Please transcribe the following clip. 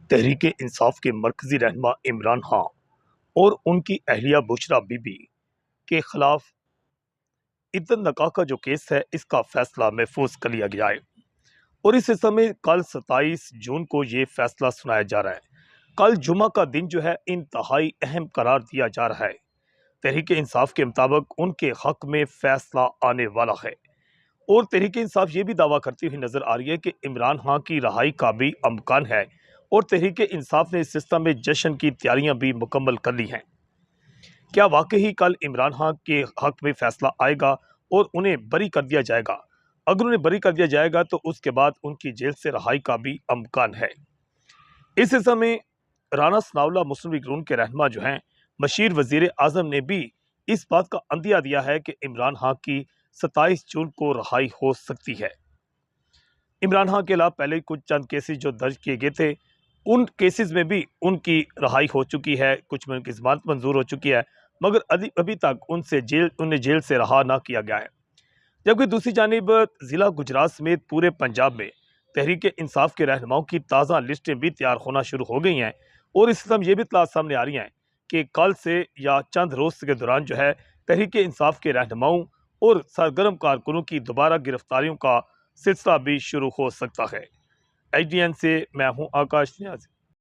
تحریک انصاف کے مرکزی رہنما عمران خان اور ان کی اہلیہ بشریٰ بی بی کے خلاف عدت نکاح کا جو کیس ہے اس کا فیصلہ محفوظ کر لیا گیا ہے اور اس سلسلے میں کل 27 جون کو یہ فیصلہ سنایا جا رہا ہے۔ کل جمعہ کا دن جو ہے انتہائی اہم قرار دیا جا رہا ہے۔ تحریک انصاف کے مطابق ان کے حق میں فیصلہ آنے والا ہے اور تحریک انصاف یہ بھی دعویٰ کرتی ہوئی نظر آ رہی ہے کہ عمران خان کی رہائی کا بھی امکان ہے اور تحریک انصاف نے اس سلسلے میں جشن کی تیاریاں بھی مکمل کر لی ہیں۔ کیا واقعی کل عمران خان کے حق میں فیصلہ آئے گا اور انہیں بری کر دیا جائے گا؟ اگر انہیں بری کر دیا جائے گا تو اس کے بعد ان کی جیل سے رہائی کا بھی امکان ہے۔ اس سلسلے میں رانا ثناءاللہ مسلم لیگ ن کے رہنما جو ہیں مشیر وزیر اعظم نے بھی اس بات کا عندیہ دیا ہے کہ عمران خان کی 27 جون کو رہائی ہو سکتی ہے۔ عمران خان کے علاوہ پہلے کچھ چند کیسز جو درج کیے گئے تھے ان کیسز میں بھی ان کی رہائی ہو چکی ہے، کچھ میں ان کی ضمانت منظور ہو چکی ہے، مگر ابھی تک انہیں جیل سے رہا نہ کیا گیا ہے۔ جبکہ دوسری جانب ضلع گجرات سمیت پورے پنجاب میں تحریک انصاف کے رہنماؤں کی تازہ لسٹیں بھی تیار ہونا شروع ہو گئی ہیں اور اس سلسلے میں یہ بھی اطلاعات سامنے آ رہی ہیں کہ کل سے یا چند روز کے دوران جو ہے تحریک انصاف کے رہنماؤں اور سرگرم کارکنوں کی دوبارہ گرفتاریوں کا سلسلہ بھی شروع ہو سکتا ہے۔ ایچ ڈی این سے میں ہوں آکاش نیازی۔